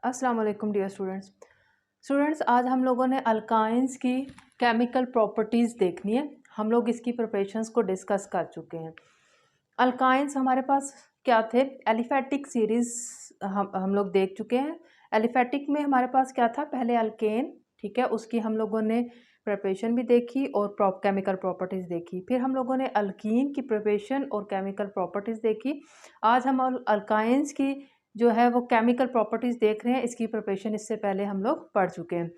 अस्सलाम वालेकुम dear students आज हम लोगों ने अल्काइंस की केमिकल प्रॉपर्टीज़ देखनी है। हम लोग इसकी प्रिपरेशंस को डिस्कस कर चुके हैं। अल्काइंस हमारे पास क्या थे, एलिफेटिक सीरीज़ हम लोग देख चुके हैं। एलिफेटिक में हमारे पास क्या था, पहले अल्केन, ठीक है, उसकी हम लोगों ने प्रिपरेशन भी देखी और केमिकल प्रॉपर्टीज़ देखी। फिर हम लोगों ने अल्कीन की प्रिपरेशन और केमिकल प्रॉपर्टीज़ देखी। आज हम अल्काइंस की जो है वो केमिकल प्रॉपर्टीज़ देख रहे हैं। इसकी प्रिपरेशन इससे पहले हम लोग पढ़ चुके हैं।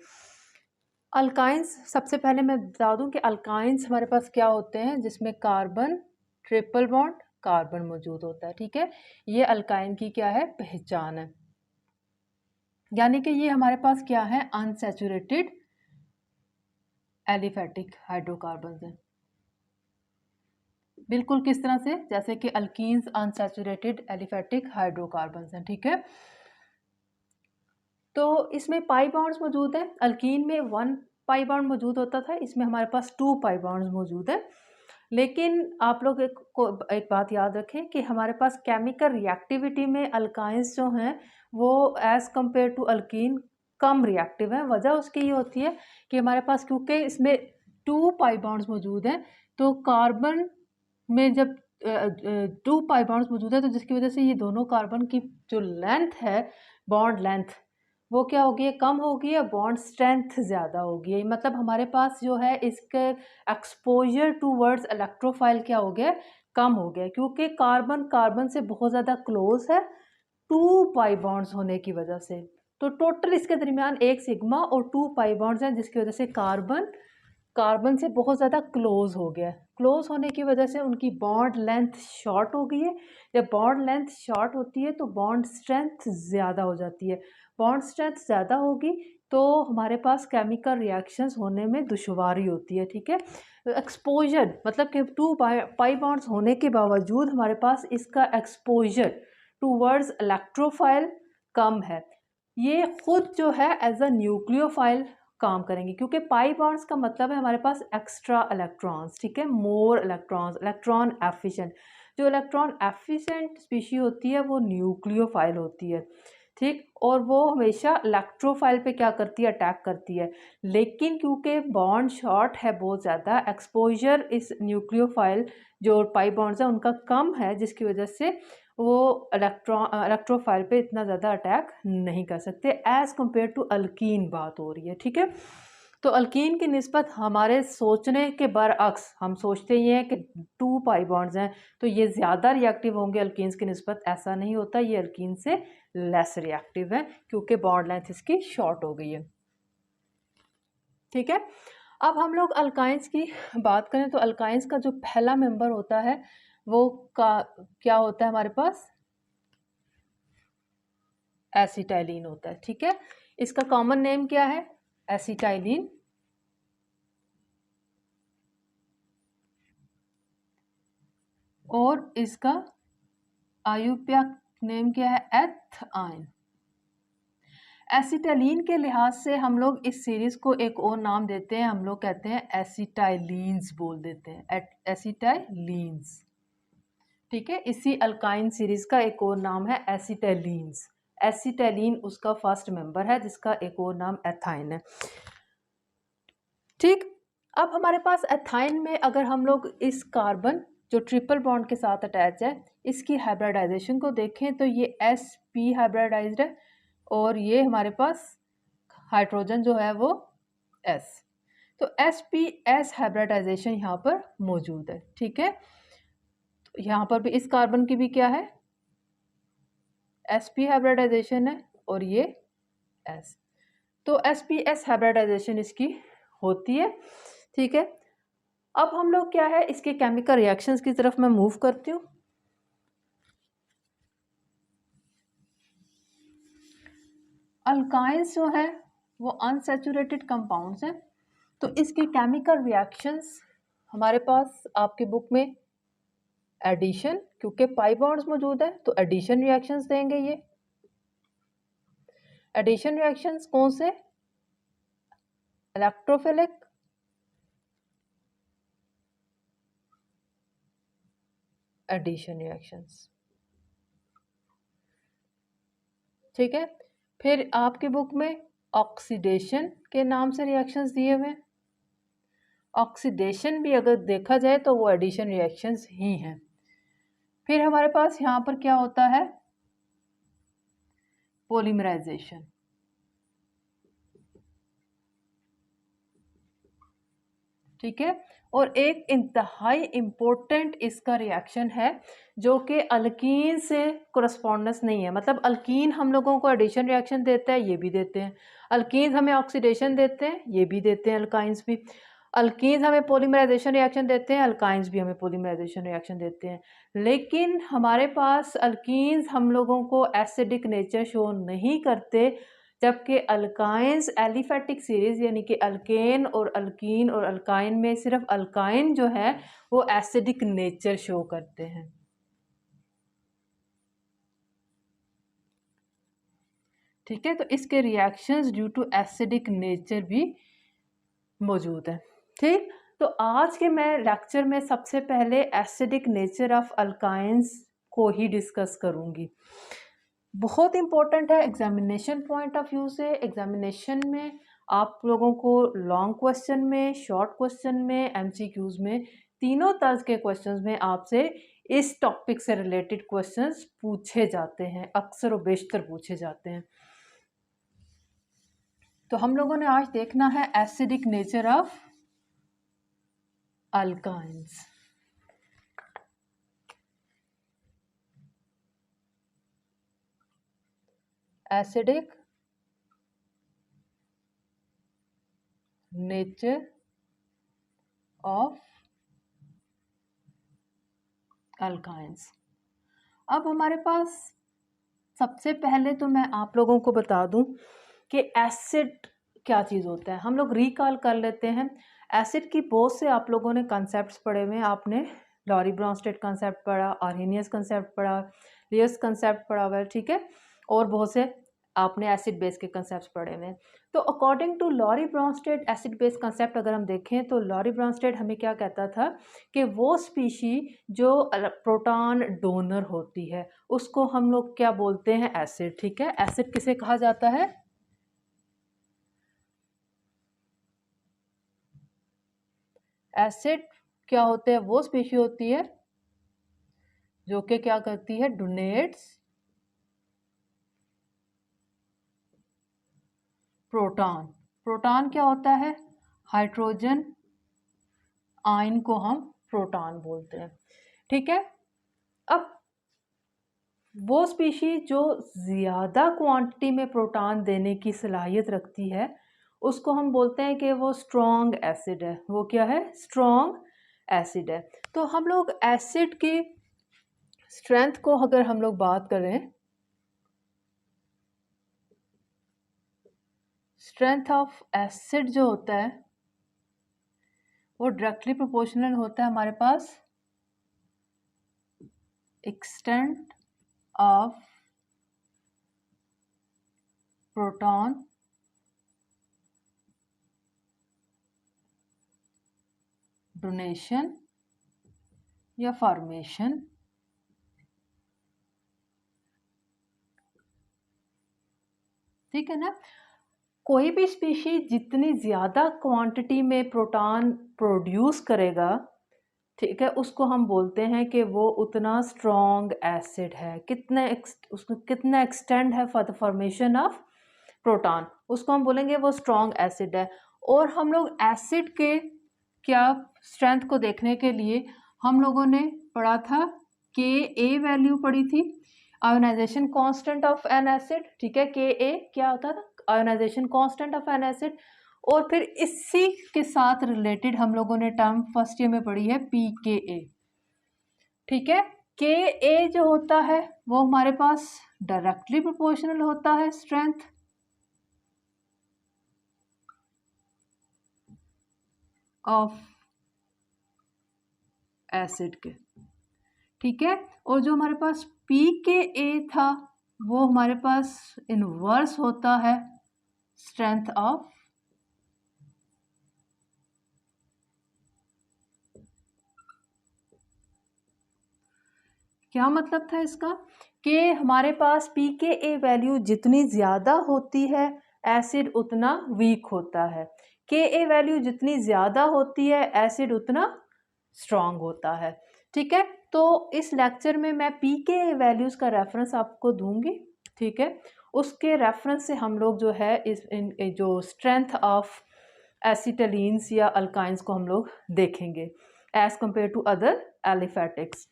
अल्काइंस, सबसे पहले मैं बता दूं कि अल्काइंस हमारे पास क्या होते हैं, जिसमें कार्बन ट्रिपल बॉन्ड कार्बन मौजूद होता है। ठीक है, ये अल्काइन की क्या है, पहचान है। यानी कि ये हमारे पास क्या है, अनसैचुरेटेड एलिफेटिक हाइड्रोकार्बन है। बिल्कुल किस तरह से, जैसे कि अल्कीन्स अनसैचुरेटेड एलिफेटिक हाइड्रोकार्बन हैं। ठीक है, तो इसमें पाई बॉन्ड्स मौजूद है। अल्कीन में 1 पाई बॉन्ड मौजूद होता था, इसमें हमारे पास 2 पाई बॉन्ड्स मौजूद है। लेकिन आप लोग एक बात याद रखें कि हमारे पास केमिकल रिएक्टिविटी में अल्काइंस जो हैं वो एज़ कंपेयर टू अल्कीन कम रिएक्टिव है। वजह उसकी ये होती है कि हमारे पास क्योंकि इसमें 2 पाई बॉन्ड्स मौजूद हैं, तो कार्बन में जब 2 पाई बॉन्ड्स मौजूद है, तो जिसकी वजह से ये दोनों कार्बन की जो लेंथ है, बॉन्ड लेंथ, वो क्या होगी, कम होगी या बॉन्ड स्ट्रेंथ ज़्यादा होगी। मतलब हमारे पास जो है इसके एक्सपोजर टूवर्ड्स इलेक्ट्रोफाइल क्या हो गया, कम हो गया, क्योंकि कार्बन कार्बन से बहुत ज़्यादा क्लोज है 2 पाई बॉन्ड्स होने की वजह से। तो टोटल इसके दरमियान 1 सिग्मा और 2 पाई बॉन्ड्स हैं, जिसकी वजह से कार्बन कार्बन से बहुत ज़्यादा क्लोज हो गया है। क्लोज होने की वजह से उनकी बॉन्ड लेंथ शॉर्ट हो गई है। जब बॉन्ड लेंथ शॉर्ट होती है तो बॉन्ड स्ट्रेंथ ज़्यादा हो जाती है। बॉन्ड स्ट्रेंथ ज़्यादा होगी तो हमारे पास केमिकल रिएक्शंस होने में दुश्वारी होती है। ठीक है, एक्सपोजर मतलब कि 2 पाई बॉन्ड्स होने के बावजूद हमारे पास इसका एक्सपोजर टूवर्ड्स इलेक्ट्रोफाइल कम है। ये खुद जो है एज अ न्यूक्लियोफाइल काम करेंगे, क्योंकि पाई बॉन्ड्स का मतलब है हमारे पास एक्स्ट्रा इलेक्ट्रॉन्स। ठीक है, मोर इलेक्ट्रॉन्स, इलेक्ट्रॉन एफिशिएंट। जो इलेक्ट्रॉन एफिशिएंट स्पीशी होती है वो न्यूक्लियोफाइल होती है। ठीक, और वो हमेशा इलेक्ट्रोफाइल पे क्या करती है, अटैक करती है। लेकिन क्योंकि बॉन्ड शॉर्ट है बहुत ज़्यादा, एक्सपोजर इस न्यूक्लियोफाइल जो पाई बॉन्ड्स है उनका कम है, जिसकी वजह से वो इलेक्ट्रोफाइल पे इतना ज़्यादा अटैक नहीं कर सकते एज़ कम्पेयर टू अल्कीन बात हो रही है। ठीक है, तो अल्कीन की निस्बत हमारे सोचने के बरअक्स, हम सोचते ये हैं कि 2 पाई बॉन्ड्स हैं तो ये ज़्यादा रिएक्टिव होंगे अल्कीन्स की निस्बत। ऐसा नहीं होता, ये अल्कीन से लेस रिएक्टिव है क्योंकि बॉन्ड लेंथ इसकी शॉर्ट हो गई है। ठीक है, अब हम लोग अल्काइंस की बात करें तो अल्काइंस का जो पहला मेंबर होता है वो क्या होता है, हमारे पास एसिटाइलिन होता है। ठीक है, इसका कॉमन नेम क्या है, एसिटाइलिन। और इसका आयुर्वेदिक नेम क्या है, एथाइन। एसिटाइलिन के लिहाज से हम लोग इस सीरीज को एक और नाम देते हैं, हम लोग कहते हैं एसिटाइलिन्स बोल देते हैं, एसिटाइलिन्स। ठीक है, इसी अल्काइन सीरीज का एक और नाम है एसिटाइलिन्स। एसिटाइलिन उसका फर्स्ट मेंबर है जिसका एक और नाम एथाइन है। ठीक, अब हमारे पास एथाइन में अगर हम लोग इस कार्बन जो ट्रिपल बॉन्ड के साथ अटैच है इसकी हाइब्रिडाइजेशन को देखें तो ये sp हाइब्रिडाइज्ड है और ये हमारे पास हाइड्रोजन जो है वो s। तो sp-s हाइब्रिडाइजेशन यहाँ पर मौजूद है। ठीक है, तो यहाँ पर भी इस कार्बन की भी क्या है, sp हाइब्रिडाइजेशन है और ये s। तो sp-s हाइब्रिडाइजेशन इसकी होती है। ठीक है, अब हम लोग क्या है इसके केमिकल रिएक्शंस की तरफ मैं मूव करती हूँ। अल्काइंस जो है वो अनसैचुरेटेड कंपाउंड्स हैं, तो इसके केमिकल रिएक्शंस हमारे पास आपके बुक में एडिशन, क्योंकि पाई बॉन्ड्स मौजूद है तो एडिशन रिएक्शंस देंगे। ये एडिशन रिएक्शंस कौन से, इलेक्ट्रोफिलिक, एडिशन रिएक्शंस। ठीक है, फिर आपकी बुक में ऑक्सीडेशन के नाम से रिएक्शंस दिए हुए हैं। ऑक्सीडेशन भी अगर देखा जाए तो वो एडिशन रिएक्शंस ही हैं। फिर हमारे पास यहाँ पर क्या होता है, पॉलीमराइजेशन। ठीक है, और एक इंतहाई इम्पोर्टेंट इसका रिएक्शन है जो कि अल्कीन से कोरस्पॉन्डेंस नहीं है। मतलब अल्कीन हम लोगों को एडिशन रिएक्शन देता है, ये भी देते हैं। अल्कीन हमें ऑक्सीडेशन देते हैं, ये भी देते हैं अल्काइंस भी। अल्कीन हमें पॉलीमराइजेशन रिएक्शन देते हैं, अल्काइंस भी हमें पॉलीमराइजेशन रिएक्शन देते हैं। लेकिन हमारे पास अल्कीन्स हम लोगों को एसिडिक नेचर शो नहीं करते, जबकि अल्काइंस एलिफेटिक सीरीज यानी कि अल्केन और अल्कीन और अल्काइन में सिर्फ अल्काइन जो है वो एसिडिक नेचर शो करते हैं। ठीक है, तो इसके reactions due to acidic nature भी मौजूद है। ठीक, तो आज के मैं लेक्चर में सबसे पहले एसिडिक नेचर ऑफ अल्काइंस को ही डिस्कस करूंगी। बहुत इंपॉर्टेंट है एग्जामिनेशन पॉइंट ऑफ व्यू से। एग्जामिनेशन में आप लोगों को लॉन्ग क्वेश्चन में, शॉर्ट क्वेश्चन में, एमसीक्यूज में, तीनों तर्ज के क्वेश्चंस में आपसे इस टॉपिक से रिलेटेड क्वेश्चंस पूछे जाते हैं, अक्सर और बेशतर पूछे जाते हैं। तो हम लोगों ने आज देखना है acidic nature of alkynes. Acidic nature of alkynes. अब हमारे पास सबसे पहले तो मैं आप लोगों को बता दूं कि एसिड क्या चीज़ होता है। हम लोग रिकॉल कर लेते हैं। एसिड की बहुत से आप लोगों ने कॉन्सेप्ट्स पढ़े हुए हैं। आपने लॉरी ब्रॉन्स्टेड कॉन्सेप्ट पढ़ा, आर्हेनियस कॉन्सेप्ट पढ़ा, लियस कॉन्सेप्ट पढ़ा हुआ है। ठीक है, और बहुत से आपने एसिड बेस के कॉन्सेप्ट्स पढ़े हुए हैं। तो according to Lowry Bronsted acid base concept अगर हम देखें तो लॉरी ब्रॉन्स्टेड हमें क्या कहता था कि वो स्पीशी जो प्रोटॉन डोनर होती है उसको हम लोग क्या बोलते हैं, एसिड। ठीक है, एसिड किसे कहा जाता है, एसिड क्या होते हैं, वो स्पीशी होती है जो कि क्या करती है, डोनेट्स प्रोटॉन। प्रोटॉन क्या होता है, हाइड्रोजन आयन को हम प्रोटॉन बोलते हैं। ठीक है, अब वो स्पीशी जो ज़्यादा क्वांटिटी में प्रोटॉन देने की सलाहियत रखती है उसको हम बोलते हैं कि वो स्ट्रॉन्ग एसिड है। वो क्या है, स्ट्रॉन्ग एसिड है। तो हम लोग एसिड की स्ट्रेंथ को अगर हम लोग बात करें, स्ट्रेंथ ऑफ एसिड जो होता है वो डायरेक्टली प्रोपोर्शनल होता है हमारे पास एक्सटेंट ऑफ प्रोटॉन डोनेशन या फॉर्मेशन। ठीक है ना, कोई भी स्पीशी जितनी ज़्यादा क्वांटिटी में प्रोटॉन प्रोड्यूस करेगा, ठीक है, उसको हम बोलते हैं कि वो उतना स्ट्रॉन्ग एसिड है। उसको कितना एक्सटेंड है for the formation of proton, उसको हम बोलेंगे वो स्ट्रॉन्ग एसिड है। और हम लोग एसिड के क्या स्ट्रेंथ को देखने के लिए हम लोगों ने पढ़ा था के ए वैल्यू पढ़ी थी, ionisation constant of an acid. ठीक है, के ए क्या होता था, ionisation constant of an acid. और फिर इसी के साथ रिलेटेड हम लोगों ने टर्म फर्स्ट ईयर में पढ़ी है पी के ए। ठीक है, के ए जो होता है वो हमारे पास डायरेक्टली प्रोपोर्शनल होता है स्ट्रेंथ ऑफ एसिड के। ठीक है, और जो हमारे पास पी के ए था वो हमारे पास इनवर्स होता है स्ट्रेंथ ऑफ क्या मतलब था इसका कि हमारे पास pKa वैल्यू जितनी ज़्यादा होती है एसिड उतना वीक होता है, Ka वैल्यू जितनी ज़्यादा होती है एसिड उतना स्ट्रॉन्ग होता है। ठीक है, तो इस लेक्चर में मैं pKa वैल्यूज़ का रेफरेंस आपको दूंगी। ठीक है, उसके रेफरेंस से हम लोग जो है जो स्ट्रेंथ ऑफ एसिटिलीन्स या अल्काइंस को हम लोग देखेंगे एज कंपेयर टू अदर एलिफेटिक्स।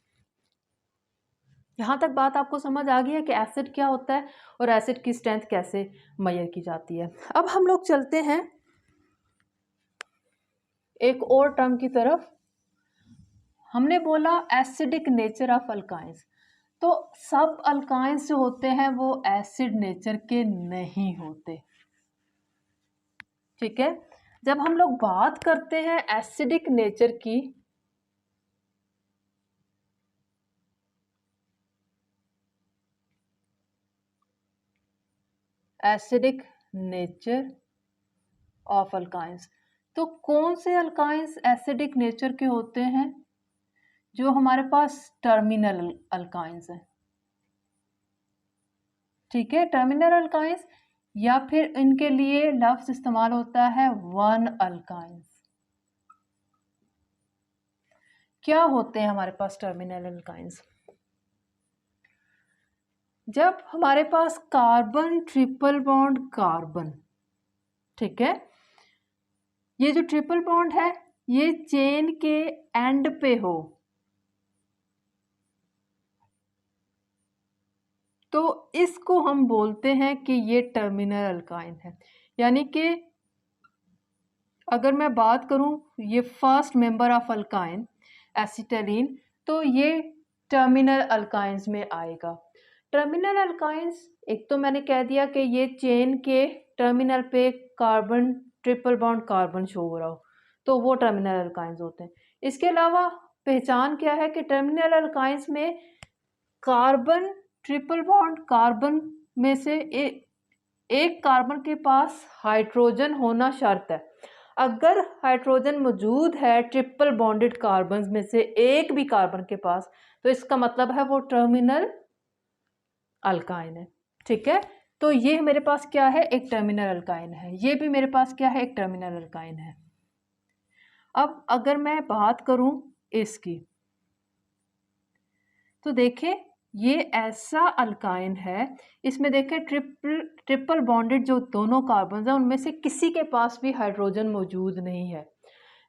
यहाँ तक बात आपको समझ आ गई है कि एसिड क्या होता है और एसिड की स्ट्रेंथ कैसे मेजर की जाती है। अब हम लोग चलते हैं एक और टर्म की तरफ। हमने बोला एसिडिक नेचर ऑफ अल्काइंस, तो सब अल्काइंस जो होते हैं वो एसिड नेचर के नहीं होते। ठीक है, जब हम लोग बात करते हैं एसिडिक नेचर की, एसिडिक नेचर ऑफ अल्काइंस, तो कौन से अल्काइंस एसिडिक नेचर के होते हैं? जो हमारे पास टर्मिनल अल्काइंस है। ठीक है, टर्मिनल अल्काइंस, या फिर इनके लिए लफ्ज इस्तेमाल होता है वन अल्काइंस। क्या होते हैं हमारे पास टर्मिनल अल्काइंस? जब हमारे पास कार्बन ट्रिपल बॉन्ड कार्बन, ठीक है, ये जो ट्रिपल बॉन्ड है ये चेन के एंड पे हो, तो इसको हम बोलते हैं कि ये टर्मिनल अल्काइन है। यानी कि अगर मैं बात करूं ये first member of alkyne acetylene, तो ये टर्मिनल अल्काइंस में आएगा। टर्मिनल अल्काइंस, एक तो मैंने कह दिया कि ये चेन के टर्मिनल पे carbon triple bond carbon show हो रहा हो, तो वो टर्मिनल अल्काइंस होते हैं। इसके अलावा पहचान क्या है कि टर्मिनल अल्काइंस में कार्बन ट्रिपल बॉन्ड कार्बन में से एक कार्बन के पास हाइड्रोजन होना शर्त है। अगर हाइड्रोजन मौजूद है ट्रिपल बॉन्डेड कार्बन में से एक भी कार्बन के पास, तो इसका मतलब है वो टर्मिनल अल्काइन है। ठीक है, तो ये मेरे पास क्या है? एक टर्मिनल अल्काइन है। ये भी मेरे पास क्या है? एक टर्मिनल अल्काइन है। अब अगर मैं बात करूं इसकी, तो देखें ये ऐसा अल्काइन है, इसमें देखें ट्रिपल बॉन्डेड जो दोनों कार्बन हैं उनमें से किसी के पास भी हाइड्रोजन मौजूद नहीं है।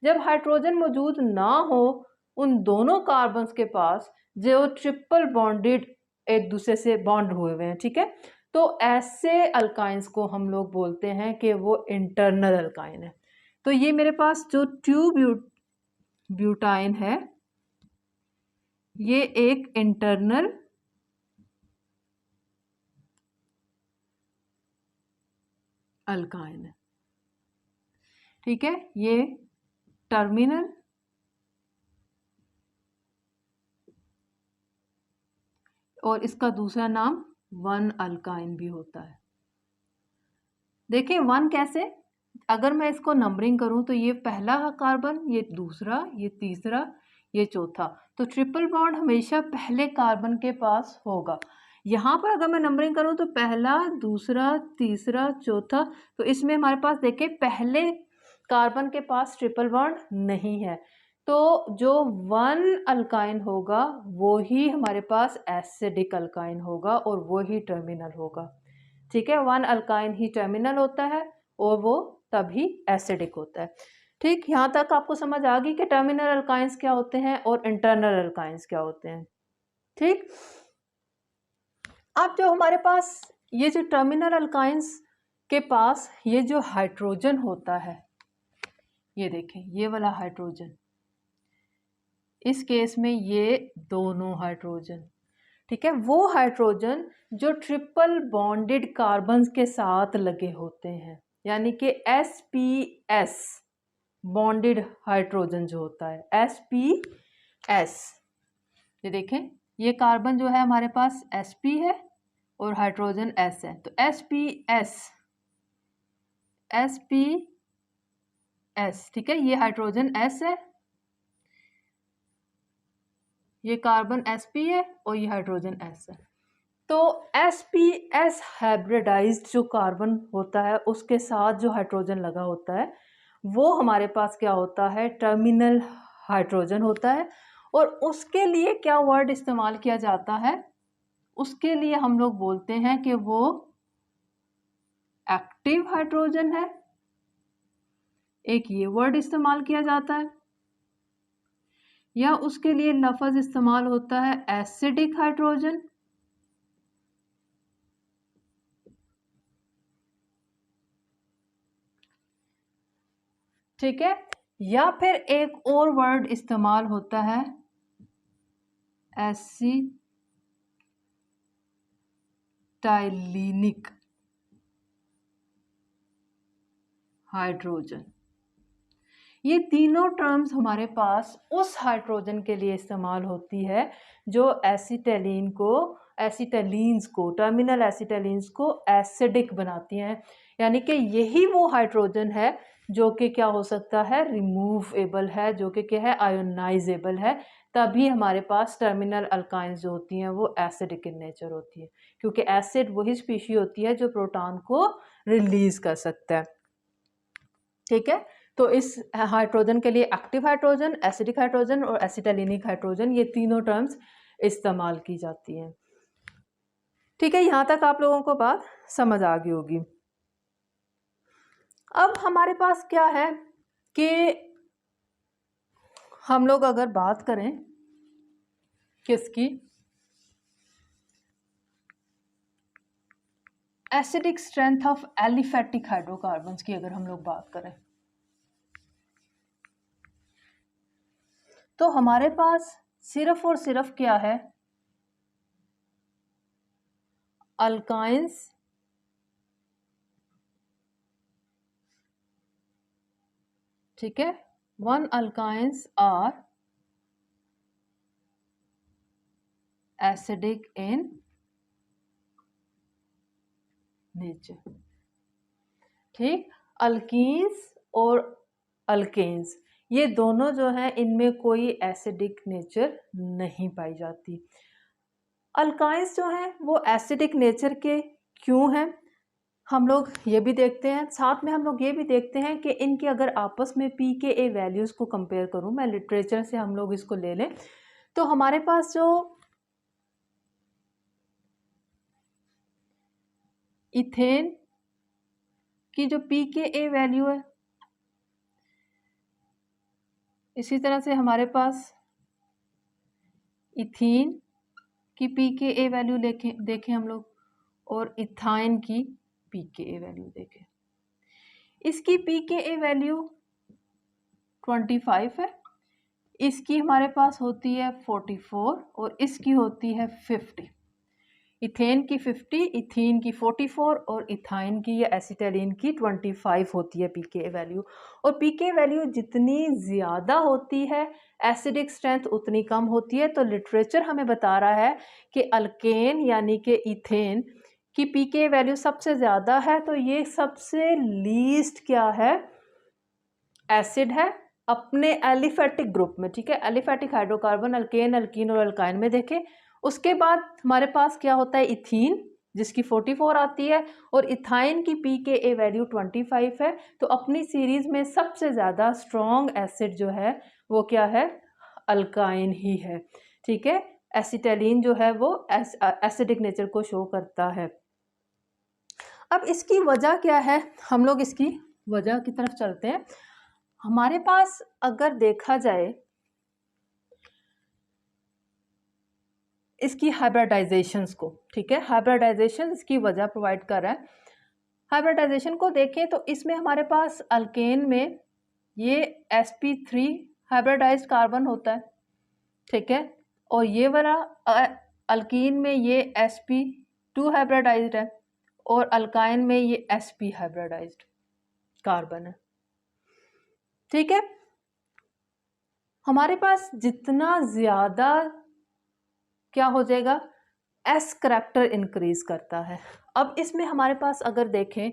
जब हाइड्रोजन मौजूद ना हो उन दोनों कार्बन के पास जो ट्रिपल बॉन्डेड एक दूसरे से बॉन्ड हुए हुए हैं, ठीक है, तो ऐसे अल्काइंस को हम लोग बोलते हैं कि वो इंटरनल अल्काइन है। तो ये मेरे पास जो ब्यूटाइन है ये एक इंटरनल अल्काइन है। ठीक है, ये टर्मिनल और इसका दूसरा नाम वन अल्काइन भी होता है। देखिए वन कैसे, अगर मैं इसको नंबरिंग करूं तो ये पहला कार्बन, ये दूसरा, ये तीसरा, ये चौथा, तो ट्रिपल बॉन्ड हमेशा पहले कार्बन के पास होगा। यहाँ पर अगर मैं नंबरिंग करूं तो पहला, दूसरा, तीसरा, चौथा, तो इसमें हमारे पास देखिए पहले कार्बन के पास ट्रिपल बॉन्ड नहीं है, तो जो वन अल्काइन होगा वो ही हमारे पास एसिडिक अल्काइन होगा और वो ही टर्मिनल होगा। ठीक है, वन अल्काइन ही टर्मिनल होता है और वो तभी एसिडिक होता है। ठीक, यहाँ तक आपको समझ आ गई कि टर्मिनल अल्काइंस क्या होते हैं और इंटरनल अल्काइंस क्या होते हैं। ठीक, अब जो हमारे पास ये जो टर्मिनल अल्काइंस के पास ये जो हाइड्रोजन होता है, ये देखें ये वाला हाइड्रोजन, इस केस में ये दोनों हाइड्रोजन, ठीक है, वो हाइड्रोजन जो ट्रिपल बॉन्डेड कार्बन के साथ लगे होते हैं, यानी कि sps बॉन्डेड हाइड्रोजन जो होता है sps। ये देखें ये कार्बन जो है हमारे पास sp है और हाइड्रोजन s है, तो sps ठीक है, ये हाइड्रोजन s है, ये कार्बन sp है और ये हाइड्रोजन s है। तो sp_s हाइब्रिडाइज्ड जो कार्बन होता है उसके साथ जो हाइड्रोजन लगा होता है वो हमारे पास क्या होता है, टर्मिनल हाइड्रोजन होता है। और उसके लिए क्या वर्ड इस्तेमाल किया जाता है, उसके लिए हम लोग बोलते हैं कि वो एक्टिव हाइड्रोजन है, एक ये वर्ड इस्तेमाल किया जाता है। या उसके लिए लफ्ज़ इस्तेमाल होता है एसिडिक हाइड्रोजन, ठीक है। या फिर एक और वर्ड इस्तेमाल होता है एसिटाइलिनिक हाइड्रोजन। ये तीनों टर्म्स हमारे पास उस हाइड्रोजन के लिए इस्तेमाल होती है जो एसिटालीन्स को टर्मिनल एसिटालीन्स को एसिडिक बनाती हैं। यानी कि यही वो हाइड्रोजन है जो कि क्या हो सकता है, रिमूवेबल है, जो कि क्या है, आयोनाइजेबल है। तभी हमारे पास टर्मिनल अल्काइंस जो होती हैं वो एसिडिक इन नेचर होती है, क्योंकि एसिड वही स्पीशी होती है जो प्रोटॉन को रिलीज कर सकता है, ठीक है। तो इस हाइड्रोजन के लिए एक्टिव हाइड्रोजन, एसिडिक हाइड्रोजन और एसिटालिनिक हाइड्रोजन, ये तीनों टर्म्स इस्तेमाल की जाती हैं, ठीक है। यहाँ तक आप लोगों को बात समझ आ गई होगी। अब हमारे पास क्या है कि हम लोग अगर बात करें किसकी, acidic strength of aliphatic hydrocarbons की अगर हम लोग बात करें तो हमारे पास सिर्फ और सिर्फ क्या है, अल्काइंस ठीक है, one alkynes are acidic in nature, ठीक। अल्कीन्स और अल्केन्स ये दोनों जो हैं इनमें कोई एसिडिक नेचर नहीं पाई जाती। अल्काइंस जो हैं वो एसिडिक नेचर के क्यों हैं, हम लोग ये भी देखते हैं। साथ में हम लोग ये भी देखते हैं कि इनके अगर आपस में pKa वैल्यूज़ को कंपेयर करूं, मैं लिटरेचर से हम लोग इसको ले लें, तो हमारे पास जो इथेन की जो pKa वैल्यू है, इसी तरह से हमारे पास इथीन की pKa वैल्यू देखें हम लोग, और इथाइन की pKa वैल्यू देखें। इसकी pKa वैल्यू 25 है, इसकी हमारे पास होती है 44 और इसकी होती है 50। इथेन की 50, इथीन की 44 और इथाइन की या एसिटालीन की 25 होती है pKa वैल्यू। और pKa वैल्यू जितनी ज़्यादा होती है एसिडिक स्ट्रेंथ उतनी कम होती है। तो लिटरेचर हमें बता रहा है कि अल्केन यानी कि इथेन की pKa वैल्यू सबसे ज़्यादा है, तो ये सबसे लीस्ट क्या है, एसिड है अपने एलिफेटिक ग्रुप में, ठीक है। एलिफेटिक हाइड्रोकार्बन अल्केन, अल्कीन और अल्काइन में देखें। उसके बाद हमारे पास क्या होता है, इथीन जिसकी 44 आती है और इथाइन की pKa वैल्यू 25 है। तो अपनी सीरीज में सबसे ज़्यादा स्ट्रॉन्ग एसिड जो है वो क्या है, अल्काइन ही है, ठीक है। एसिटालीन जो है वो एसिडिक नेचर को शो करता है। अब इसकी वजह क्या है, हम लोग इसकी वजह की तरफ चलते हैं। हमारे पास अगर देखा जाए इसकी हाइब्रिडाइजेशंस को, ठीक है, हाइब्रिडाइजेशन इसकी वजह प्रोवाइड कर रहा है। हाइब्रिडाइजेशन को देखें तो इसमें हमारे पास अल्केन में ये sp3 हाइब्रिडाइज्ड कार्बन होता है, ठीक है, और ये वाला अल्कीन में ये sp2 हाइब्रिडाइज्ड है और अल्काइन में ये sp हाइब्रिडाइज्ड कार्बन है, ठीक है। हमारे पास जितना ज़्यादा क्या हो जाएगा, एस करैक्टर इंक्रीज करता है। अब इसमें हमारे पास अगर देखें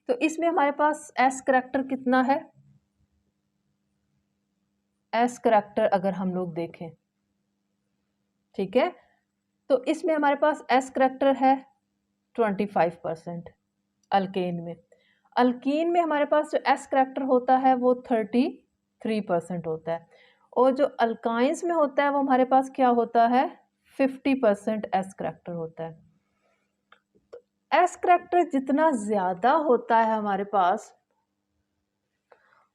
तो इसमें हमारे पास एस करैक्टर कितना है, एस करैक्टर अगर हम लोग देखें, ठीक है, तो इसमें हमारे पास एस करैक्टर है 25%। अल्केन में, अल्कीन में हमारे पास जो एस करैक्टर होता है वो 33% होता है, और जो अल्काइंस में होता है वो हमारे पास क्या होता है, 50% एस करैक्टर होता है। एस करैक्टर जितना ज़्यादा होता है हमारे पास,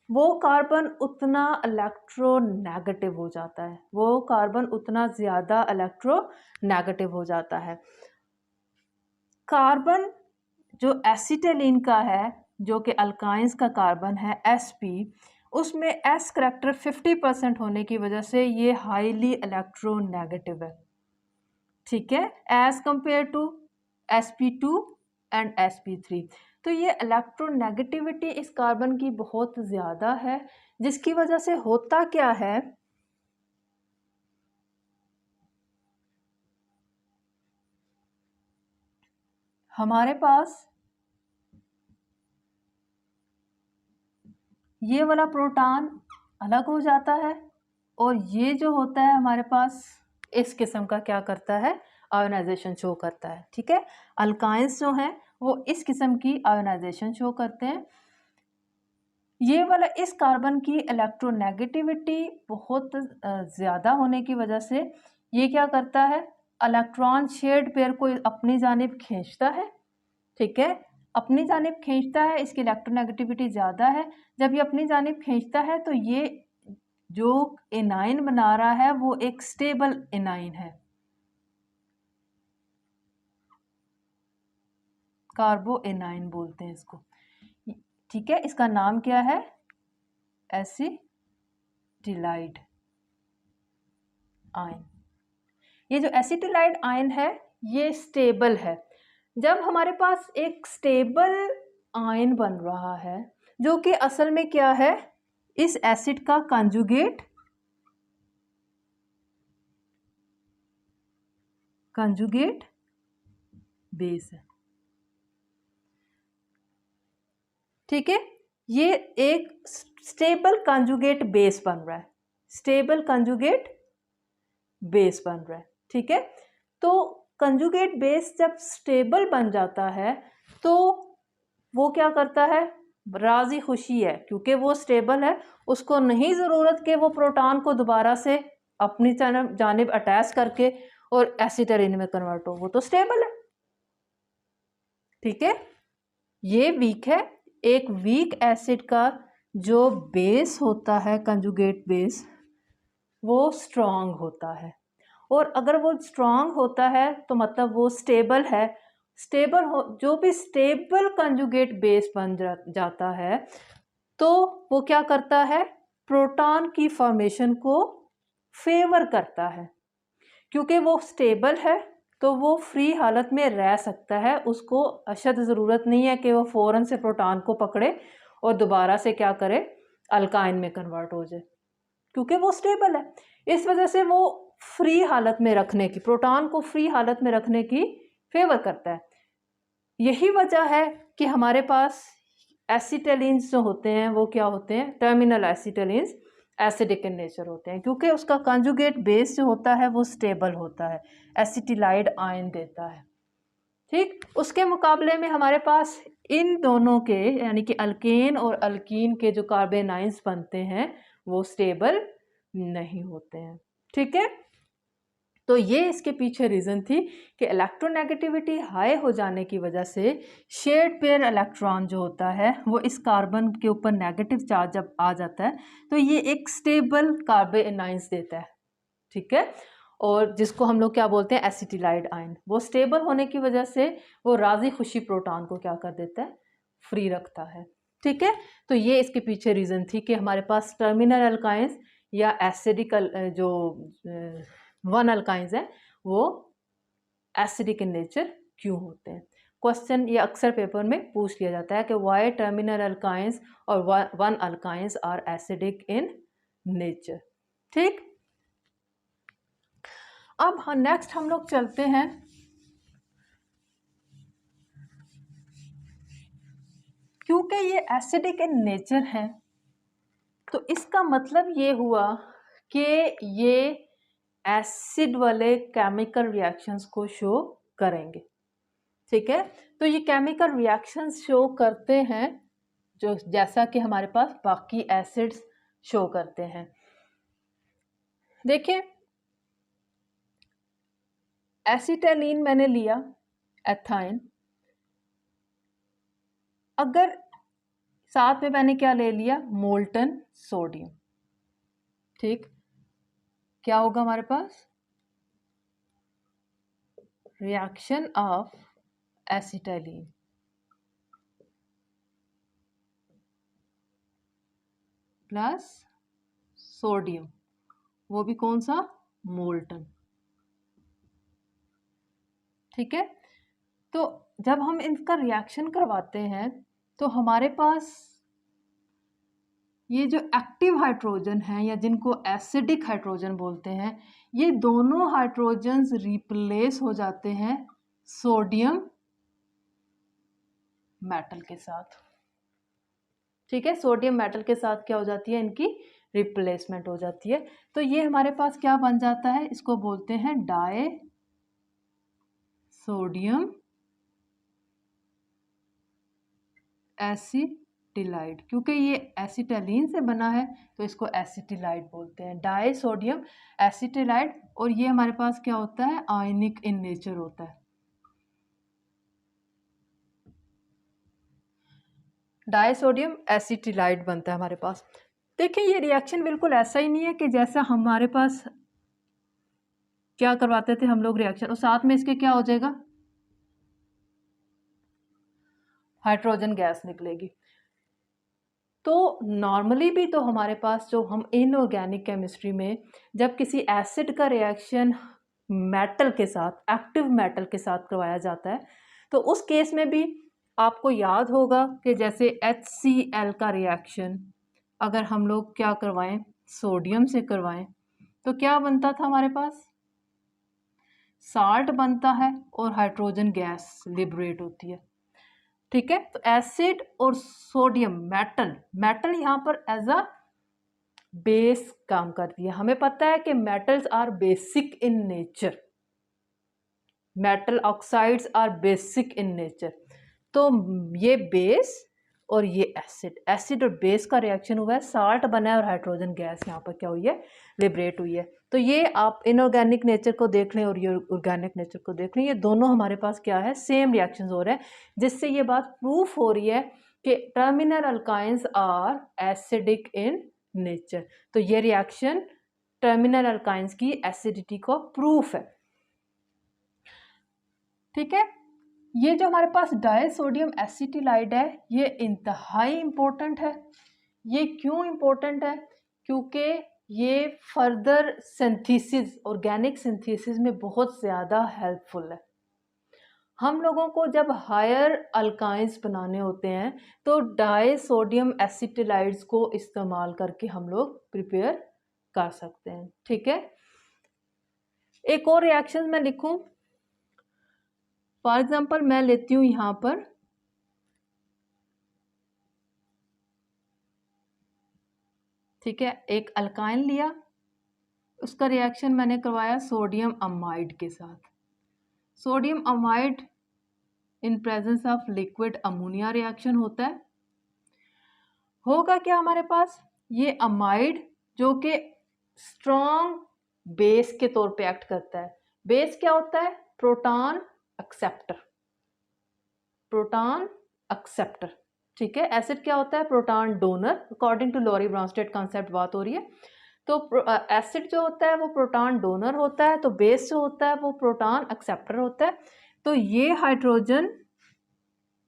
वो कार्बन उतना इलेक्ट्रोनेगेटिव हो जाता है, वो कार्बन उतना ज़्यादा इलेक्ट्रोनेगेटिव हो जाता है। कार्बन जो एसिटिलीन का है, जो कि अल्काइंस का कार्बन है sp, उसमें एस करैक्टर 50% होने की वजह से ये हाईली इलेक्ट्रोनेगेटिव है, ठीक है, as compare to sp2 and sp3। तो ये इलेक्ट्रोनेगेटिविटी इस कार्बन की बहुत ज़्यादा है, जिसकी वजह से होता क्या है, हमारे पास ये वाला प्रोटॉन अलग हो जाता है, और ये जो होता है हमारे पास इस किस्म का क्या करता है, आयोनाइजेशन शो करता है, ठीक है। अल्काइंस जो हैं वो इस किस्म की आयोनाइजेशन शो करते हैं। ये वाला इस कार्बन की इलेक्ट्रोनेगेटिविटी बहुत ज़्यादा होने की वजह से ये क्या करता है, इलेक्ट्रॉन शेयर्ड पेयर को अपनी जानिब खींचता है, ठीक है, अपनी जानिब खींचता है, इसकी इलेक्ट्रोनेगेटिविटी ज़्यादा है। जब ये अपनी जानिब खींचता है तो ये जो एनाइन बना रहा है वो एक स्टेबल एनाइन है, कार्बो एनाइन बोलते हैं इसको, ठीक है। इसका नाम क्या है, एसिटिलाइड आयन। ये जो एसिटिलाइड आयन है ये स्टेबल है। जब हमारे पास एक स्टेबल आयन बन रहा है जो कि असल में क्या है, इस एसिड का कंजुगेट बेस है, ठीक है, ये एक स्टेबल कंजुगेट बेस बन रहा है, स्टेबल कंजुगेट बेस बन रहा है, ठीक है। तो कंजुगेट बेस जब स्टेबल बन जाता है तो वो क्या करता है, राजी खुशी है, क्योंकि वो स्टेबल है, उसको नहीं ज़रूरत कि वो प्रोटॉन को दोबारा से अपनी जानिब अटैच करके और एसिटिलीन में कन्वर्ट हो, वो तो स्टेबल है, ठीक है। ये वीक है। एक वीक एसिड का जो बेस होता है कंजुगेट बेस, वो स्ट्रॉन्ग होता है, और अगर वो स्ट्रॉन्ग होता है तो मतलब वो स्टेबल है। स्टेबल हो, जो भी स्टेबल कंजुगेट बेस बन जाता है तो वो क्या करता है, प्रोटॉन की फॉर्मेशन को फेवर करता है, क्योंकि वो स्टेबल है तो वो फ्री हालत में रह सकता है, उसको अशद ज़रूरत नहीं है कि वो फ़ौरन से प्रोटॉन को पकड़े और दोबारा से क्या करे, अल्काइन में कन्वर्ट हो जाए, क्योंकि वो स्टेबल है। इस वजह से वो फ्री हालत में रखने की, प्रोटॉन को फ्री हालत में रखने की फेवर करता है। यही वजह है कि हमारे पास एसिटिलीन्स जो होते हैं वो क्या होते हैं, टर्मिनल एसिटिलीन्स एसिडिक इन नेचर होते हैं, क्योंकि उसका कंजुगेट बेस जो होता है वो स्टेबल होता है, एसिटिलाइड आयन देता है, ठीक। उसके मुकाबले में हमारे पास इन दोनों के यानी कि अल्केन और अल्कीन के जो कार्बन आयन्स बनते हैं वो स्टेबल नहीं होते हैं, ठीक है। तो ये इसके पीछे रीज़न थी कि इलेक्ट्रोनेगेटिविटी हाई हो जाने की वजह से शेयर्ड पेयर इलेक्ट्रॉन जो होता है वो इस कार्बन के ऊपर नेगेटिव चार्ज जब आ जाता है तो ये एक स्टेबल कार्बन आयन्स देता है, ठीक है, और जिसको हम लोग क्या बोलते हैं, एसिटिलाइड आयन। वो स्टेबल होने की वजह से वो राजी खुशी प्रोटॉन को क्या कर देता है, फ्री रखता है, ठीक है। तो ये इसके पीछे रीज़न थी कि हमारे पास टर्मिनल अल्काइंस या एसिडिक जो वन अल्काइंस हैं वो एसिडिक इन नेचर क्यों होते हैं। क्वेश्चन ये अक्सर पेपर में पूछ लिया जाता है कि वाई टर्मिनल अल्काइंस और one alkynes are acidic in nature, ठीक। अब नेक्स्ट हम लोग चलते हैं क्योंकि ये एसिडिक इन नेचर है तो इसका मतलब ये हुआ कि ये एसिड वाले केमिकल रिएक्शंस को शो करेंगे। ठीक है, तो ये केमिकल रिएक्शंस शो करते हैं जो जैसा कि हमारे पास बाकी एसिड्स शो करते हैं। देखिए, एसिटाइलिन मैंने लिया, एथाइन, अगर साथ में मैंने क्या ले लिया, मोल्टन सोडियम। ठीक, क्या होगा हमारे पास, reaction of acetylene plus sodium, वो भी कौन सा, मोल्टन। ठीक है, तो जब हम इनका रिएक्शन करवाते हैं तो हमारे पास ये जो एक्टिव हाइड्रोजन है या जिनको एसिडिक हाइड्रोजन बोलते हैं, ये दोनों हाइड्रोजन्स रिप्लेस हो जाते हैं सोडियम मेटल के साथ। ठीक है, सोडियम मेटल के साथ क्या हो जाती है, इनकी रिप्लेसमेंट हो जाती है। तो ये हमारे पास क्या बन जाता है, इसको बोलते हैं डाई सोडियम एसिटिलाइड। क्योंकि ये एसिटाइलिन से बना है तो इसको एसिटिलाइड बोलते हैं, डाई सोडियम एसिटिलाइड। और ये हमारे पास क्या होता है, आयनिक इन नेचर होता है। डाई सोडियम एसिटिलाइड बनता है हमारे पास। देखिए, ये रिएक्शन बिल्कुल ऐसा ही नहीं है कि जैसा हमारे पास क्या करवाते थे हम लोग रिएक्शन, और साथ में इसके क्या हो जाएगा, हाइड्रोजन गैस निकलेगी। तो नॉर्मली भी तो हमारे पास जो हम इनऑर्गेनिक केमिस्ट्री में जब किसी एसिड का रिएक्शन मेटल के साथ, एक्टिव मेटल के साथ करवाया जाता है, तो उस केस में भी आपको याद होगा कि जैसे HCl का रिएक्शन अगर हम लोग क्या करवाएं, सोडियम से करवाएं, तो क्या बनता था हमारे पास, साल्ट बनता है और हाइड्रोजन गैस लिबरेट होती है। ठीक है, तो एसिड और सोडियम मेटल यहाँ पर एज अ बेस काम करती है। हमें पता है कि metals are basic in nature, metal oxides are basic in nature. तो ये बेस और ये एसिड और बेस का रिएक्शन हुआ है, साल्ट बना है और हाइड्रोजन गैस यहाँ पर क्या हुई है, लिबरेट हुई है। तो ये आप इनऑर्गेनिक नेचर को देख लें और ये ऑर्गेनिक नेचर को देख लें, ये दोनों हमारे पास क्या है, सेम रिएक्शंस हो रहे हैं, जिससे ये बात प्रूफ हो रही है कि terminal alkynes are acidic in nature. तो ये रिएक्शन टर्मिनल अल्काइंस की एसिडिटी को प्रूफ है। ठीक है, ये जो हमारे पास डाई सोडियम एसिटिलाइड है, ये इंतहाई इम्पोर्टेंट है। ये क्यों इम्पोर्टेंट है, क्योंकि ये फर्दर सिंथेसिस, ऑर्गेनिक सिंथेसिस में बहुत ज़्यादा हेल्पफुल है। हम लोगों को जब हायर अल्काइंस बनाने होते हैं तो डाई सोडियम एसिटिलाइड्स को इस्तेमाल करके हम लोग प्रिपेयर कर सकते हैं। ठीक है, एक और रिएक्शन मैं लिखूं, फॉर एग्जाम्पल मैं लेती हूँ यहाँ पर ठीक है, एक अल्काइन लिया, उसका रिएक्शन मैंने करवाया सोडियम अमाइड के साथ। Sodium amide in presence of liquid ammonia reaction होता है। होगा क्या हमारे पास, ये अमाइड जो कि स्ट्रॉन्ग बेस के तौर पे एक्ट करता है। बेस क्या होता है, प्रोटॉन एक्सेप्टर, प्रोटॉन एक्सेप्टर। ठीक है, एसिड क्या होता है, proton donor. According to Lowry Bronsted concept बात हो रही है। तो एसिड जो होता है वो प्रोटॉन डोनर होता है, तो बेस जो होता है वो प्रोटॉन एक्सेप्टर होता है। तो ये हाइड्रोजन,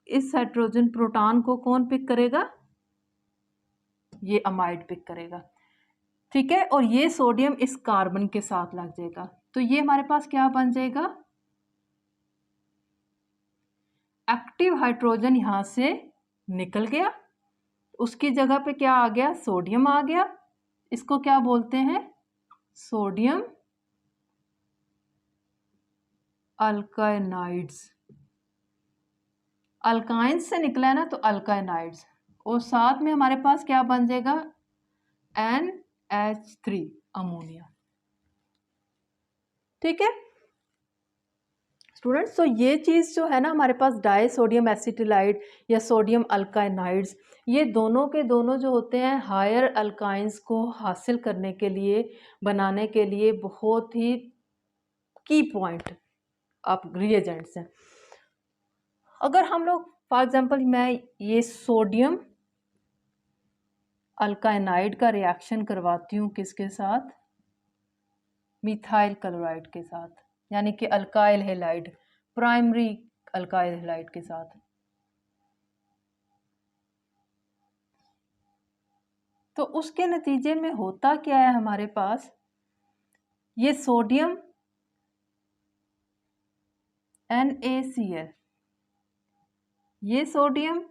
इस हाइड्रोजन प्रोटॉन को कौन पिक करेगा, ये अमाइड पिक करेगा। ठीक है, और ये सोडियम इस कार्बन के साथ लग जाएगा, तो ये हमारे पास क्या बन जाएगा, एक्टिव हाइड्रोजन यहां से निकल गया, उसकी जगह पे क्या आ गया, सोडियम आ गया। इसको क्या बोलते हैं, सोडियम अल्काइनाइड्स। अल्काइंस से निकला है ना, तो अल्काइनाइड्स, और साथ में हमारे पास क्या बन जाएगा, NH3 अमोनिया। ठीक है स्टूडेंट्स। तो ये चीज़ जो है ना हमारे पास डाई सोडियम एसिटिलाइड या सोडियम अल्काइनाइड्स, ये दोनों के दोनों जो होते हैं हायर अल्काइंस को हासिल करने के लिए, बनाने के लिए बहुत ही की पॉइंट आप रिएजेंट्स हैं। अगर हम लोग फॉर एग्जांपल मैं ये सोडियम अल्काइनाइड का रिएक्शन करवाती हूँ किसके साथ, मिथाइल क्लोराइड के साथ, यानी कि alkyl halide, primary alkyl halide के साथ, तो उसके नतीजे में होता क्या है हमारे पास, ये सोडियम NaCl, ये सोडियम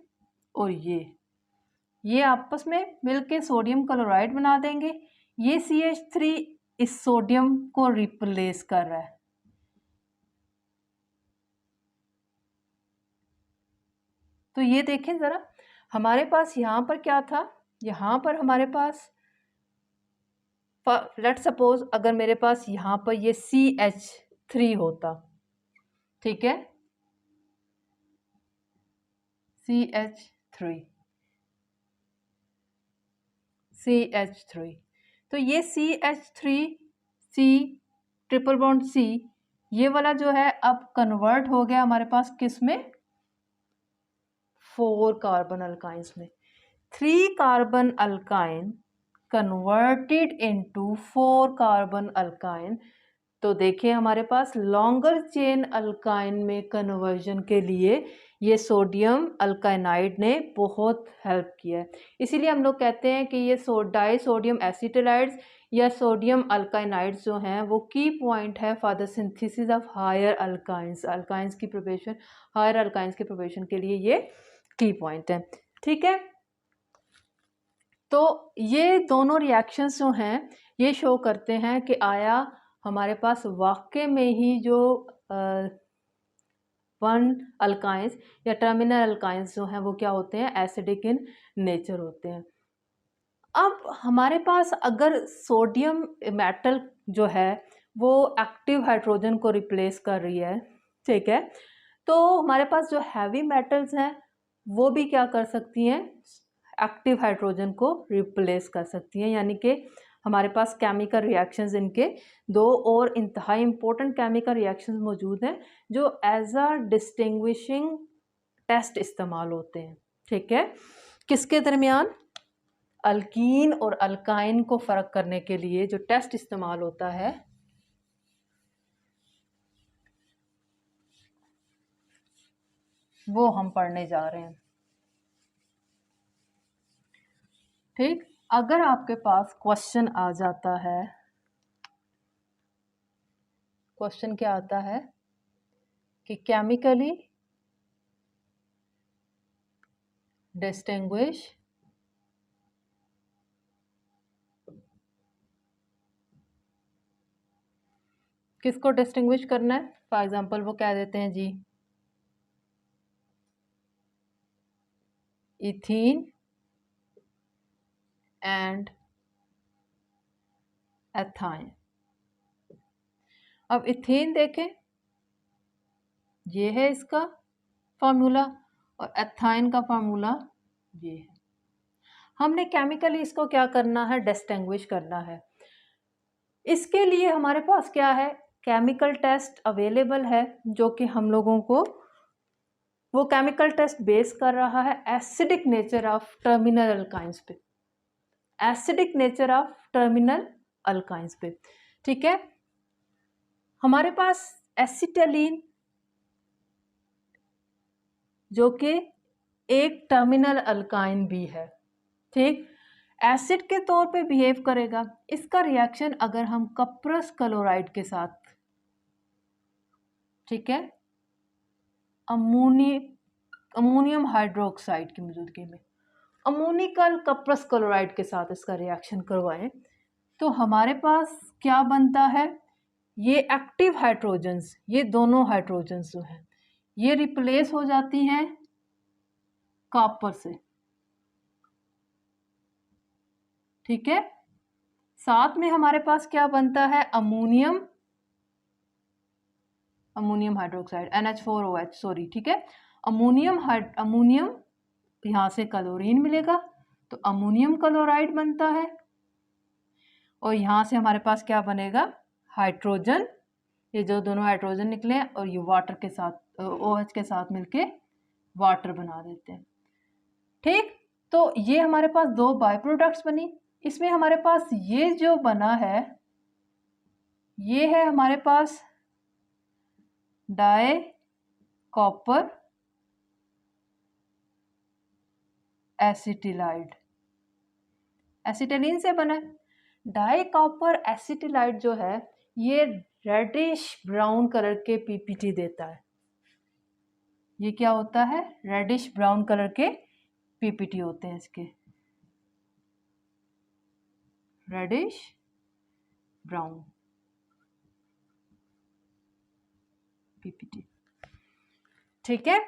और ये आपस में मिलके सोडियम क्लोराइड बना देंगे। ये CH3 इस सोडियम को रिप्लेस कर रहा है। तो ये देखें ज़रा, हमारे पास यहाँ पर क्या था, यहाँ पर हमारे पास लेट सपोज अगर मेरे पास यहाँ पर ये CH3 होता, ठीक है, CH3, तो ये CH3C ट्रिपल बॉन्ड C ये वाला जो है अब कन्वर्ट हो गया हमारे पास किस में, 4 कार्बन अल्काइंस में। 3 carbon alkyne converted into 4 carbon alkyne. तो देखिए हमारे पास लॉन्गर चेन अल्काइन में कन्वर्जन के लिए ये सोडियम अल्काइनाइड ने बहुत हेल्प किया है। इसीलिए हम लोग कहते हैं कि ये डाई सोडियम एसिटिलाइड्स या सोडियम अल्काइनाइड्स जो हैं वो की पॉइंट है for the synthesis of higher alkynes, alkynes की प्रिपरेशन, हायर अल्काइंस की प्रिपरेशन के लिए ये की पॉइंट है। ठीक है, तो ये दोनों रिएक्शंस जो हैं ये शो करते हैं कि आया हमारे पास वाकई में ही जो वन अल्काइंस या टर्मिनल अल्काइंस जो हैं वो क्या होते हैं, एसिडिक इन नेचर होते हैं। अब हमारे पास अगर सोडियम मेटल जो है वो एक्टिव हाइड्रोजन को रिप्लेस कर रही है, ठीक है, तो हमारे पास जो हैवी मेटल्स हैं वो भी क्या कर सकती हैं, एक्टिव हाइड्रोजन को रिप्लेस कर सकती हैं। यानी कि हमारे पास केमिकल रिएक्शंस इनके दो और इंतहाई इम्पोर्टेंट केमिकल रिएक्शंस मौजूद हैं जो एज अ डिस्टिंग्विशिंग टेस्ट इस्तेमाल होते हैं। ठीक है, किसके दरमियान, अल्कीन और अल्काइन को फ़र्क करने के लिए जो टेस्ट इस्तेमाल होता है वो हम पढ़ने जा रहे हैं। ठीक, अगर आपके पास क्वेश्चन आ जाता है, क्वेश्चन क्या आता है कि केमिकली डिस्टिंग्विश किसको डिस्टिंग्विश करना है, फॉर एग्जांपल वो कह देते हैं जी इथीन एंड एथाइन। अब इथेन देखें, ये है इसका फार्मूला और एथाइन का फार्मूला ये है। हमने केमिकली इसको क्या करना है, डिस्टिंग्विश करना है। इसके लिए हमारे पास क्या है, केमिकल टेस्ट अवेलेबल है जो कि हम लोगों को, वो केमिकल टेस्ट बेस कर रहा है acidic nature of terminal alkynes पे, acidic nature of terminal alkynes पे। ठीक है, हमारे पास एसिटालीन जो कि एक टर्मिनल अल्काइन भी है, ठीक, एसिड के तौर पे बिहेव करेगा। इसका रिएक्शन अगर हम कप्रस क्लोराइड के साथ, ठीक है, अमोनियम हाइड्रोक्साइड की मौजूदगी में अमोनिकल कप्रस क्लोराइड के साथ इसका रिएक्शन करवाएं तो हमारे पास क्या बनता है, ये एक्टिव हाइड्रोजन्स, ये दोनों हाइड्रोजन्स जो हैं ये रिप्लेस हो जाती हैं कॉपर से। ठीक है, साथ में हमारे पास क्या बनता है, ammonium ammonium hydroxide NH4OH, sorry, ठीक है। अमोनियम यहाँ से क्लोरीन मिलेगा तो अमोनियम क्लोराइड बनता है, और यहाँ से हमारे पास क्या बनेगा, हाइड्रोजन। ये जो दोनों हाइड्रोजन निकले और ये वाटर के साथ OH के साथ मिलके वाटर बना देते हैं, ठीक। तो ये हमारे पास दो बाय प्रोडक्ट्स बनी। इसमें हमारे पास ये जो बना है ये है हमारे पास डाई कॉपर एसिटिलाइड, एसिटिलीन से बना है। डाई कॉपर एसिटिलाइड जो है ये रेडिश ब्राउन कलर के पीपीटी देता है। ये क्या होता है, रेडिश ब्राउन कलर के पीपीटी होते हैं इसके, रेडिश ब्राउन पीपीटी, ठीक है।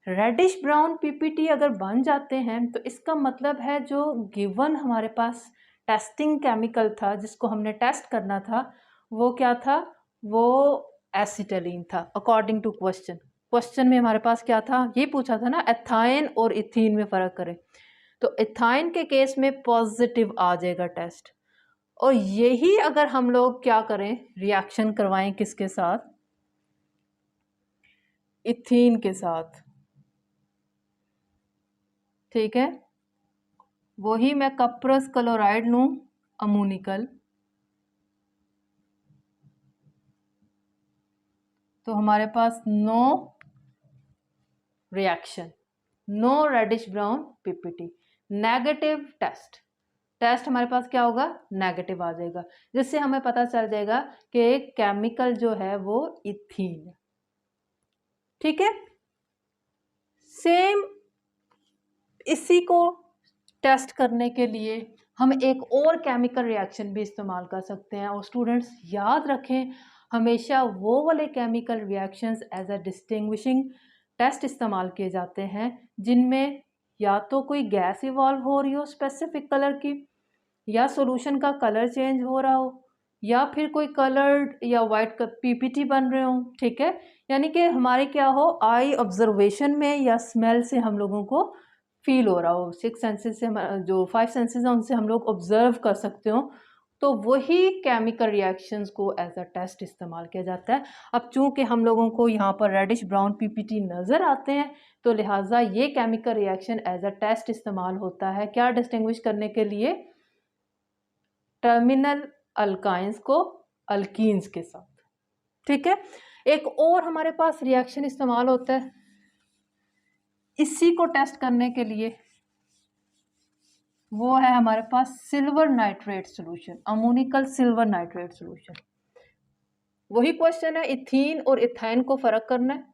रेडिश ब्राउन पीपीटी अगर बन जाते हैं तो इसका मतलब है जो गिवन हमारे पास टेस्टिंग केमिकल था जिसको हमने टेस्ट करना था वो क्या था, वो एसिटिलीन था अकॉर्डिंग टू क्वेश्चन में हमारे पास क्या था, ये पूछा था ना एथाइन और इथीन में फ़र्क करें, तो एथाइन के केस में पॉजिटिव आ जाएगा टेस्ट। और यही अगर हम लोग क्या करें, रिएक्शन करवाएं किसके साथ, इथीन के साथ, ठीक है। वही मैं कप्रस क्लोराइड लूं अमोनिकल, तो हमारे पास no reaction, no reddish brown PPT, negative test हमारे पास क्या होगा, नेगेटिव आ जाएगा, जिससे हमें पता चल जाएगा कि केमिकल जो है वो इथीन है, ठीक है। सेम इसी को टेस्ट करने के लिए हम एक और केमिकल रिएक्शन भी इस्तेमाल कर सकते हैं। और स्टूडेंट्स याद रखें हमेशा वो वाले chemical reactions as a distinguishing test इस्तेमाल किए जाते हैं जिनमें या तो कोई गैस इवॉल्व हो रही हो स्पेसिफिक कलर की, या सॉल्यूशन का कलर चेंज हो रहा हो, या फिर कोई कलर्ड या वाइट पीपीटी बन रहे हो, ठीक है। यानी कि हमारे क्या हो, आई ऑब्जर्वेशन में या स्मेल से हम लोगों को फील हो रहा हो, 6 सेंसेस से जो 5 सेंसेस हैं उनसे हम लोग ऑब्जर्व कर सकते हो, तो वही केमिकल रिएक्शंस को एज अ टेस्ट इस्तेमाल किया जाता है। अब चूंकि हम लोगों को यहाँ पर रेडिश ब्राउन पीपीटी नज़र आते हैं तो लिहाजा ये chemical reaction as a test इस्तेमाल होता है, क्या डिस्टिंग्विश करने के लिए, टर्मिनल अल्काइंस को अल्कीन्स के साथ, ठीक है। एक और हमारे पास रिएक्शन इस्तेमाल होता है इसी को टेस्ट करने के लिए, वो है हमारे पास silver nitrate solution, ammoniacal silver nitrate solution. वही क्वेश्चन है, इथीन और इथाइन को फ़र्क करना है,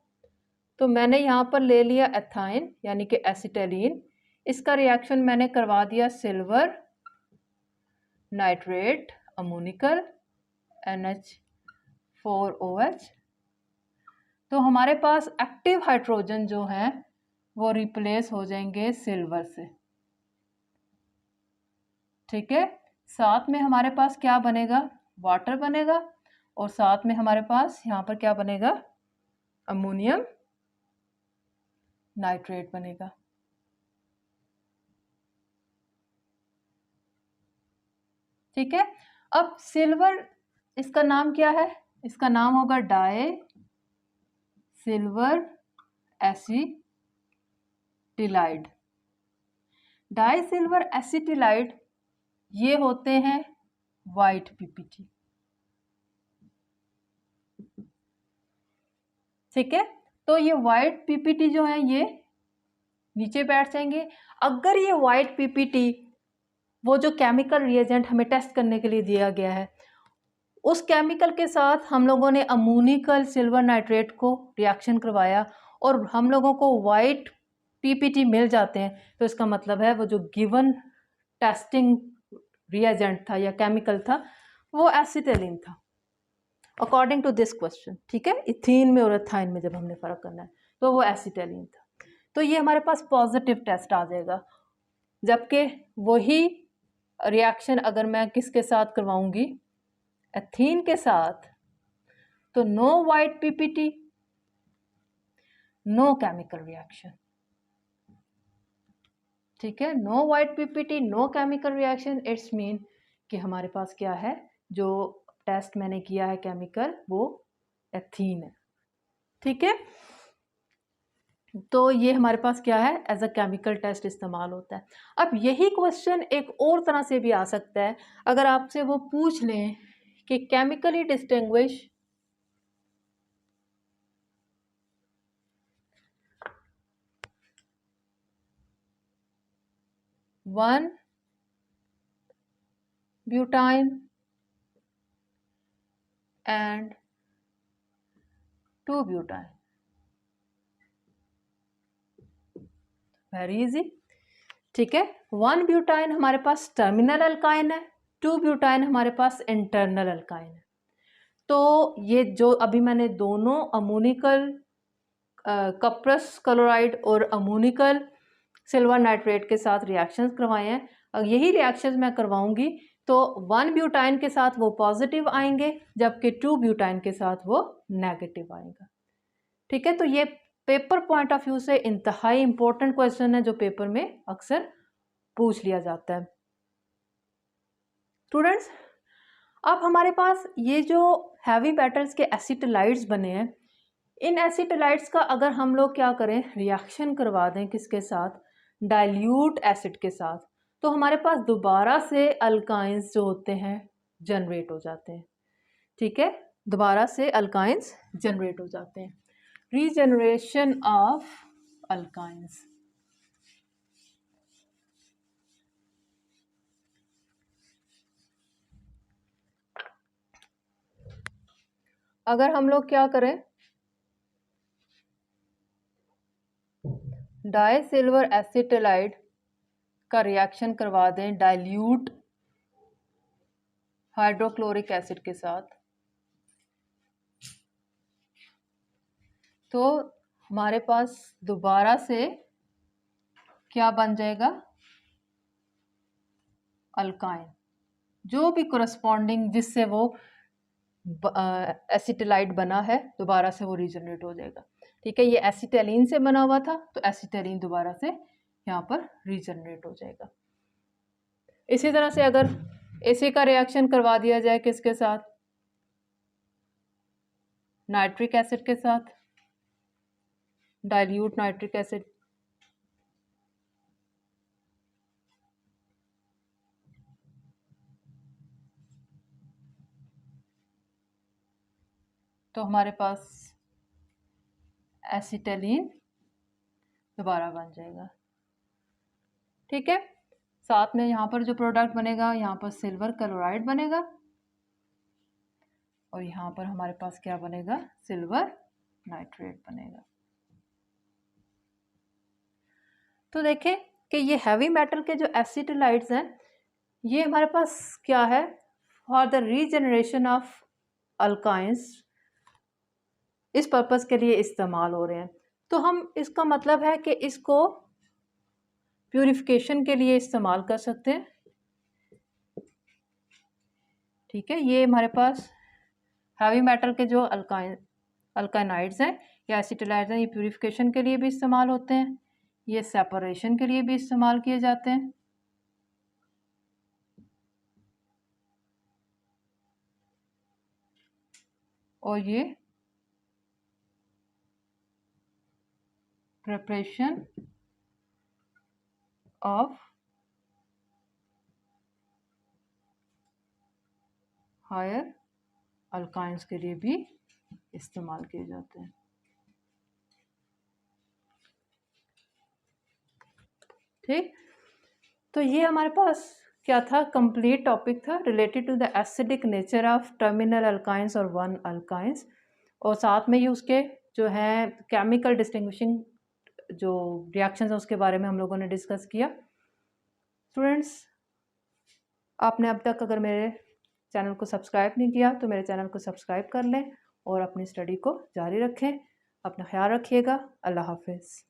तो मैंने यहाँ पर ले लिया एथाइन यानी कि एसिटिलीन, इसका रिएक्शन मैंने करवा दिया सिल्वर नाइट्रेट अमोनिकल NH4OH, तो हमारे पास एक्टिव हाइड्रोजन जो है वो रिप्लेस हो जाएंगे सिल्वर से, ठीक है। साथ में हमारे पास क्या बनेगा, वाटर बनेगा, और साथ में हमारे पास यहाँ पर क्या बनेगा, अमोनियम नाइट्रेट बनेगा, ठीक है। अब सिल्वर, इसका नाम क्या है, इसका नाम होगा di silver acetylide. Di silver acetylide ये होते हैं वाइट पीपीटी, ठीक है। तो ये वाइट पीपीटी जो है ये नीचे बैठ जाएंगे। अगर ये वाइट पीपीटी वो जो केमिकल रिएजेंट हमें टेस्ट करने के लिए दिया गया है उस केमिकल के साथ हम लोगों ने अमोनिकल सिल्वर नाइट्रेट को रिएक्शन करवाया और हम लोगों को वाइट पीपीटी मिल जाते हैं, तो इसका मतलब है वो जो गिवन टेस्टिंग रिएजेंट था या केमिकल था वो एसिटिलीन था अकॉर्डिंग टू दिस क्वेश्चन, ठीक है। इथीन में और एथाइन में जब हमने फ़र्क करना है तो वो एसिटिलीन था, तो ये हमारे पास पॉजिटिव टेस्ट आ जाएगा। जबकि वही रिएक्शन अगर मैं किसके साथ करवाऊंगी, एथीन के साथ, तो no white PPT no chemical reaction. ठीक है, no white PPT, no chemical reaction, it's mean कि हमारे पास क्या है, जो टेस्ट मैंने किया है केमिकल वो एथीन है। ठीक है, तो ये हमारे पास क्या है, एज अ केमिकल टेस्ट इस्तेमाल होता है। अब यही क्वेश्चन एक और तरह से भी आ सकता है, अगर आपसे वो पूछ लें कि chemically distinguish one butyne and two butyne, very easy. ठीक है, वन ब्यूटाइन हमारे पास टर्मिनल अल्काइन है, टू ब्यूटाइन हमारे पास इंटरनल अल्काइन है। तो ये जो अभी मैंने दोनों अमोनिकल कप्रस क्लोराइड और अमोनिकल सिल्वर नाइट्रेट के साथ रिएक्शंस करवाए हैं, यही रिएक्शंस मैं करवाऊंगी, तो वन ब्यूटाइन के साथ वो पॉजिटिव आएंगे जबकि टू ब्यूटाइन के साथ वो नेगेटिव आएगा। ठीक है, तो ये पेपर पॉइंट ऑफ व्यू से इंतहाई इंपॉर्टेंट क्वेश्चन है जो पेपर में अक्सर पूछ लिया जाता है। स्टूडेंट्स, अब हमारे पास ये जो हैवी मेटल्स के एसिटलाइट्स बने हैं, इन एसिटलाइट्स का अगर हम लोग क्या करें, रिएक्शन करवा दें किसके साथ, डाइल्यूट एसिड के साथ, तो हमारे पास दोबारा से अल्काइंस जो होते हैं जनरेट हो जाते हैं। ठीक है, दोबारा से अल्काइंस जनरेट हो जाते हैं, रीजनरेशन ऑफ अल्काइंस। अगर हम लोग क्या करें, डाई सिल्वर एसिटलाइड का रिएक्शन करवा दें डाइल्यूट हाइड्रोक्लोरिक एसिड के साथ, तो हमारे पास दोबारा से क्या बन जाएगा, अल्काइन, जो भी कोरस्पॉन्डिंग जिससे वो एसिटलाइट बना है दोबारा से वो रीजनरेट हो जाएगा। ठीक है, ये एसिटेलिन से बना हुआ था तो एसिटेलिन दोबारा से यहाँ पर रीजनरेट हो जाएगा। इसी तरह से अगर इसी का रिएक्शन करवा दिया जाए किसके साथ, नाइट्रिक एसिड के साथ, डाइल्यूट नाइट्रिक एसिड, तो हमारे पास एसिटेलिन दोबारा बन जाएगा। ठीक है, साथ में यहाँ पर जो प्रोडक्ट बनेगा, यहाँ पर सिल्वर क्लोराइड बनेगा और यहाँ पर हमारे पास क्या बनेगा, सिल्वर नाइट्रेट बनेगा। तो देखें कि ये हैवी मेटल के जो एसिटलाइट्स हैं, ये हमारे पास क्या है, for the regeneration of alkynes, इस पर्पस के लिए इस्तेमाल हो रहे हैं। तो हम इसका मतलब है कि इसको प्यूरिफिकेशन के लिए इस्तेमाल कर सकते हैं। ठीक है, ये हमारे पास हैवी मेटल के जो अल्काइनाइड्स हैं या एसिटलाइड्स हैं, ये प्यूरिफिकेशन के लिए भी इस्तेमाल होते हैं, ये सेपरेशन के लिए भी इस्तेमाल किए जाते हैं। और ये प्रिपरेशन ऑफ हायर अल्काइंस के लिए भी इस्तेमाल किए जाते हैं। ठीक, तो ये हमारे पास क्या था, कंप्लीट टॉपिक था related to the acidic nature of terminal alkynes और वन अल्काइंस, और साथ में ही उसके जो है केमिकल डिस्टिंग्विशिंग जो रिएक्शंस हैं उसके बारे में हम लोगों ने डिस्कस किया। स्टूडेंट्स, आपने अब तक अगर मेरे चैनल को सब्सक्राइब नहीं किया तो मेरे चैनल को सब्सक्राइब कर लें और अपनी स्टडी को जारी रखें। अपना ख्याल रखिएगा। अल्लाह हाफिज़।